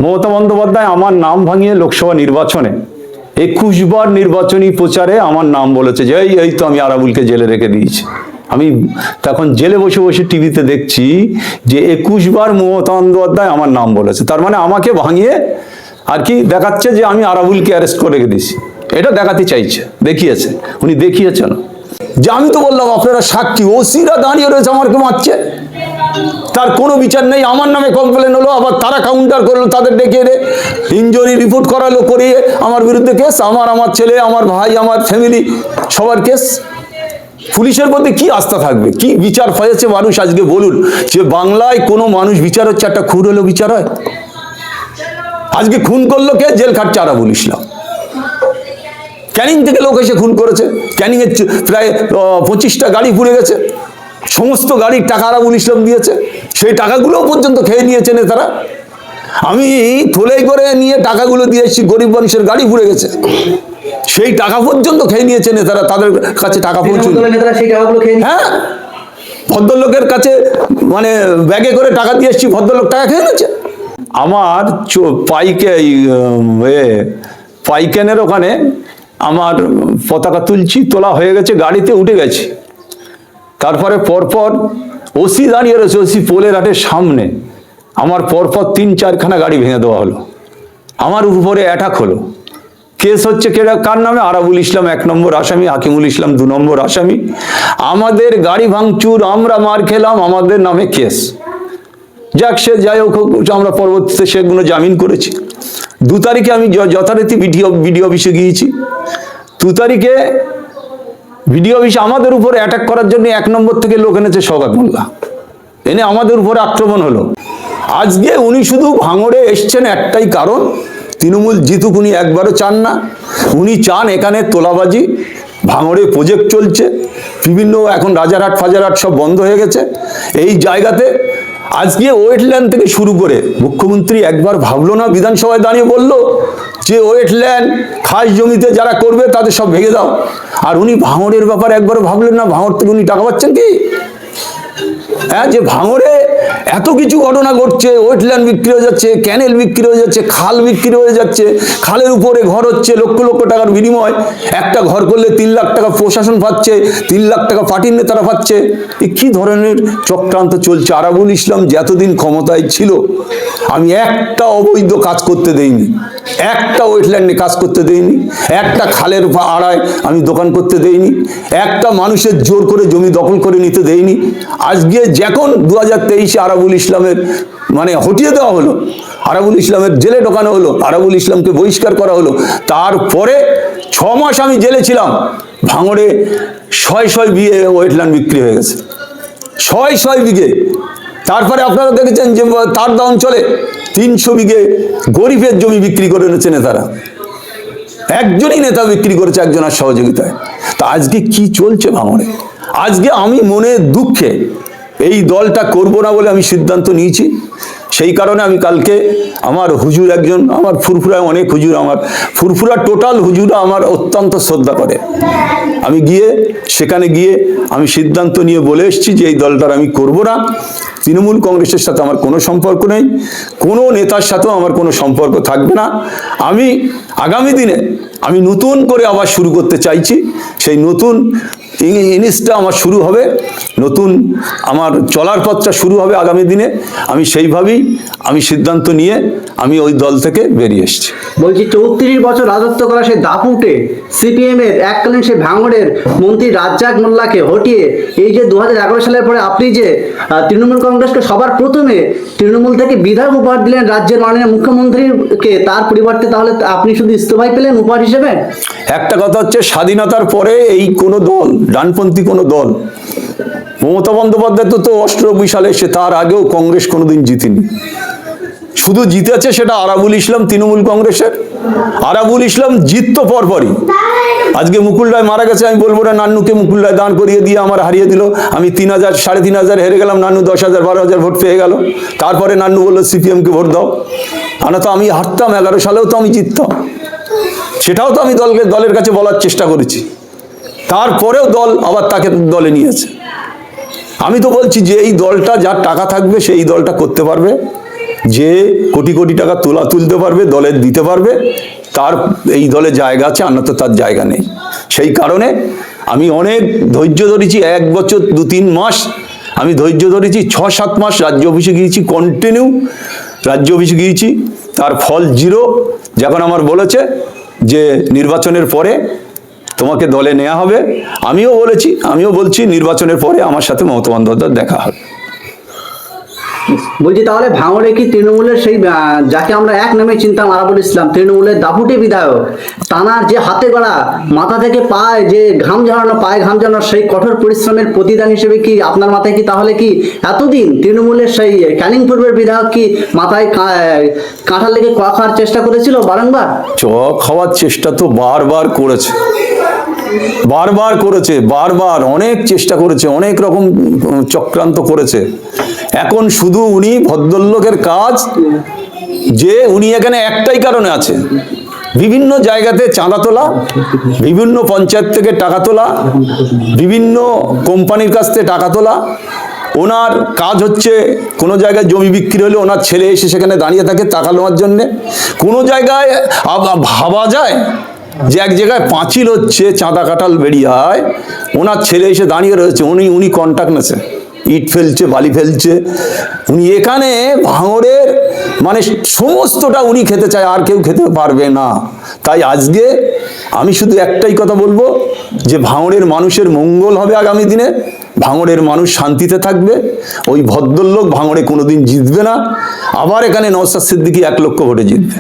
মমতা বন্দ্যোপাধ্যায় আমার নাম ভাঙিয়ে লোকসভা নির্বাচনে 21 বার নির্বাচনী প্রচারে আমার নাম বলেছে যে এই তো আমি আরাবুলকে জেলে রেখে দিয়েছি। আমি তখন জেলে বসে বসে টিভিতে দেখছি যে 21 বার মমতা বন্দ্যোপাধ্যায় আমার নাম বলেছে, তার মানে আমাকে ভাঙিয়ে আর কি দেখাচ্ছে যে আমি আরাবুলকে অ্যারেস্ট করে রেখে দিয়েছি, এটা দেখাতে চাইছে, দেখিয়েছে, উনি দেখিয়েছেন। যে আমি তো বললাম আপনারা সাক্ষী, ওসিরা দাঁড়িয়ে রয়েছে আমাকে মারছে, তার কোনো বিচার নেই। আমার নামে কমপ্লেন হলো, আবার তারা কাউন্টার করলো, তাদের ডেকে ইনজুরি রিপোর্ট করালো, করিয়ে আমার বিরুদ্ধে কেস, আমার ছেলে, আমার ভাই, আমার ফ্যামিলি সবার কেস। পুলিশের প্রতি কি আস্থা থাকবে? কি বিচার হয়েছে মানুষ আজকে বলুন? যে বাংলায় কোনো মানুষ বিচার হচ্ছে, একটা খুন হলো বিচার হয়? আজকে খুন করলো কে? জেল খাটছে আরাবুল ইসলাম। ক্যানিং থেকে লোক এসে খুন করেছে, ক্যানিং এর প্রায় 25টা গাড়ি পুড়ে গেছে, সমস্ত গাড়ির টাকা আরাবুল ইসলাম দিয়েছে, সেই টাকাগুলো পর্যন্ত খেয়ে নিয়েছে নেতারা। আমি থলেই করে নিয়ে টাকাগুলো দিয়ে এসেছি, গরিব মানুষের গাড়ি পুড়ে গেছে, সেই টাকা পর্যন্ত খেয়ে নিয়েছে নেতারা, তাদের কাছে টাকা পৌঁছুন। হ্যাঁ, ভদ্রলোকের কাছে মানে ব্যাগে করে টাকা দিয়ে এসেছি, ভদ্রলোক টাকা খেয়ে নিয়েছে। আমার পাইকেনের ওখানে আমার পতাকা তুলছি, তোলা হয়ে গেছে, গাড়িতে উঠে গেছি। তারপরে পরপর ওসি দাঁড়িয়ে রয়েছে, ওসি পোলের হাটের সামনে, আমার পরপর 3-4খানা গাড়ি ভেঙে দেওয়া হলো, আমার উপরে অ্যাটাক হলো। কেস হচ্ছে কার নামে? আরাবুল ইসলাম 1 নম্বর আসামি, হাকিমুল ইসলাম 2 নম্বর আসামি। আমাদের গাড়ি ভাঙচুর, আমরা মার খেলাম, আমাদের নামে কেস। যাক, সে যাই হোক, আমরা পরবর্তীতে সেগুলো জামিন করেছি। 2 তারিখে আমি যথারীতি বিডিও অফিসে গিয়েছি। 2 তারিখে বিডিও অফিসে আমাদের উপর অ্যাটাক করার জন্য 1 নম্বর থেকে লোক এনেছে শওকত মোল্লা, এনে আমাদের উপরে আক্রমণ হলো। আজকে উনি শুধু ভাঙড়ে এসছেন একটাই কারণ, তৃণমূল জিতুক উনি একবারও চান না। উনি চান এখানে তোলাবাজি, ভাঙড়ে প্রজেক্ট চলছে, বিভিন্ন এখন রাজারহাট ফাজারহাট সব বন্ধ হয়ে গেছে। এই জায়গাতে আজকে ওয়েটল্যান্ড থেকে শুরু করে মুখ্যমন্ত্রী একবার ভাবলো না, বিধানসভায় দাঁড়িয়ে বলল যে ওয়েটল্যান্ড খাস জমিতে যারা করবে তাদের সব ভেঙে দাও। আর উনি ভাঙড়ের ব্যাপারে একবারও ভাবলেন না, ভাঙড় থেকে উনি টাকা পাচ্ছেন কি? হ্যাঁ, যে ভাঙড়ে এত কিছু ঘটনা ঘটছে, ওয়েটল্যান্ড বিক্রি হয়ে যাচ্ছে, ক্যানেল বিক্রি হয়ে যাচ্ছে, খাল বিক্রি হয়ে যাচ্ছে, খালের উপরে ঘর হচ্ছে লক্ষ লক্ষ টাকার বিনিময়। একটা ঘর করলে 3 লাখ টাকা প্রশাসন পাচ্ছে, 3 লাখ টাকা পার্টির নেতারা পাচ্ছে। এ কি ধরনের চক্রান্ত চলছে? আরাবুল ইসলাম যতদিন ক্ষমতায় ছিল আমি একটা অবৈধ কাজ করতে দেইনি, একটা ওয়েটল্যান্ডে কাজ করতে দেইনি, একটা খালের আড়ায় আমি দোকান করতে দেইনি, একটা মানুষের জোর করে জমি দখল করে নিতে দেইনি। আজকে যখন 2023-এ আরাবুল ইসলামের মানে হটিয়ে দেওয়া হলো, আরাবুল ইসলামের জেলে ঢোকানো হলো, আরাবুল ইসলামকে বহিষ্কার করা হলো, তারপরে 6 মাস আমি জেলে ছিলাম, ভাঙড়ে 600 বিঘে ওয়েটল্যান্ড বিক্রি হয়ে গেছে, 600 বিঘে। তারপরে আপনারা দেখেছেন যে তারদা অঞ্চলে 300 বিঘে গরিবের জমি বিক্রি করে এনেছে নেতারা, একজনই নেতা বিক্রি করেছে একজনের সহযোগিতায়। তা আজকে কি চলছে ভাঙড়ে? আজকে আমি মনে দুঃখে এই দলটা করব না বলে আমি সিদ্ধান্ত নিয়েছি। সেই কারণে আমি কালকে আমার হুজুর একজন, আমার ফুরফুরায় অনেক হুজুর, আমার ফুরফুরা টোটাল হুজুরা আমার অত্যন্ত শ্রদ্ধা করে, আমি সেখানে গিয়ে আমি সিদ্ধান্ত নিয়ে বলে এসেছি যে এই দলটার আমি করব না। তৃণমূল কংগ্রেসের সাথে আমার কোনো সম্পর্ক নেই, কোনো নেতার সাথেও আমার কোনো সম্পর্ক থাকবে না। আমি আগামী দিনে আমি নতুন করে আবার শুরু করতে চাইছি, সেই নতুন জিনিসটা আমার শুরু হবে, নতুন আমার চলার পথটা শুরু হবে আগামী দিনে। আমি সেইভাবেই আমি সিদ্ধান্ত নিয়ে আমি ওই দল থেকে বেরিয়ে এসেছি। বলছি 34 বছর রাজত্ব করা সেই দাপুটে সিপিএম এর এককালীন সেই ভাঙড়ের মন্ত্রী রাজ্জাক মোল্লাকে হটিয়ে এই যে 2011 সালের পরে আপনি যে তৃণমূল কংগ্রেসকে সবার প্রথমে তৃণমূল থেকে বিধায়ক উপহার দিলেন রাজ্যের মাননীয় মুখ্যমন্ত্রীকে, তার পরিবর্তে তাহলে আপনি শুধু ইস্তফাই পেলেন উপহার হিসেবে? একটা কথা হচ্ছে, স্বাধীনতার পরে এই কোনো দল, ডানপন্থী কোনো দল, মমতা বন্দ্যোপাধ্যায় তো 88 সালে এসে, তার আগেও কংগ্রেস কোনোদিন জিতেনি। শুধু জিতেছে সেটা আরাবুল ইসলাম তৃণমূল কংগ্রেসের। আরাবুল ইসলাম জিততো পরপরই। আজকে মুকুল রায় মারা গেছে, আমি বলবো না নান্নুকে মুকুল রায় দান করিয়ে দিয়ে আমার হারিয়ে দিল, আমি 3000 3,500 হেরে গেলাম, নান্নু 10,000 12,000 ভোট পেয়ে গেল। তারপরে নান্নু বললো সিপিএমকে ভোট দাও, তো আমি হারতাম, 11 সালেও তো আমি জিততাম, সেটাও তো আমি দলের কাছে বলার চেষ্টা করেছি। তারপরেও দল আবার তাকে দলে নিয়েছে। আমি তো বলছি যে এই দলটা যার টাকা থাকবে সেই দলটা করতে পারবে, যে কোটি কোটি টাকা তুলতে পারবে, দলের দিতে পারবে, তার এই দলে জায়গা আছে, আর না তো তার জায়গা নেই। সেই কারণে আমি অনেক ধৈর্য ধরেছি, 1 বছর 2-3 মাস আমি ধৈর্য ধরেছি, 6-7 মাস রাজ্য অফিসে গিয়েছি, কন্টিনিউ রাজ্য অফিসে গিয়েছি, তার ফল 0। যখন আমার বলেছে যে নির্বাচনের পরে তোমাকে দলে নেওয়া হবে, আমিও বলছি নির্বাচনের পরে আমার সাথে মমতা বন্দ্যোপাধ্যায় দেখা হবে। বলছি তাহলে ভাঙড়ে কি তৃণমূলের সেই যাকে আমরা এক নামে চিনতাম আরাবুল ইসলাম, তৃণমূলের দাপুটে বিধায়ক, তানার যে হাতে গড়া মাথা থেকে পায়ে যে ঘাম ঝরানো সেই কঠোর পরিশ্রমের প্রতিদান হিসেবে কি আপনার মাথায় কি তাহলে কি এতদিন তৃণমূলের সেই ক্যানিং পূর্বের বিধায়ক কি মাথায় কাঁঠাল লেগে কোয়া খাওয়ার চেষ্টা করেছিল বারংবার? খাওয়ার চেষ্টা তো বারবার করেছে, বারবার অনেক চেষ্টা করেছে, অনেক রকম চক্রান্ত করেছে। এখন শুধু উনি ভদ্রলোকের কাজ যে উনি এখানে একটাই কারণে আছে, বিভিন্ন জায়গাতে চাঁদা তোলা, বিভিন্ন পঞ্চায়েত থেকে টাকা তোলা, বিভিন্ন কোম্পানির কাছ থেকে টাকা তোলা। ওনার কাজ হচ্ছে কোনো জায়গায় জমি বিক্রি হলে ওনার ছেলে এসে সেখানে দাঁড়িয়ে থাকে টাকা নেওয়ার জন্যে। কোনো জায়গায় ভাবা যায় যে এক জায়গায় পাঁচিল হচ্ছে, চাঁদা কাটাল বেরিয়ায়, ওনার ছেলে এসে দাঁড়িয়ে রয়েছে, উনি কন্ট্যাক্ট নেছে, ইট ফেলছে, বালি ফেলছে। উনি এখানে ভাঙড়ের মানে সমস্তটা উনি খেতে চায়, আর কেউ খেতে পারবে না। তাই আজকে আমি শুধু একটাই কথা বলবো যে ভাঙড়ের মানুষের মঙ্গল হবে আগামী দিনে, ভাঙড়ের মানুষ শান্তিতে থাকবে। ওই ভদ্রলোক ভাঙড়ে কোনোদিন জিতবে না, আবার এখানে নওশাদ সিদ্দিকী 1 লক্ষ ভোটে জিতবে।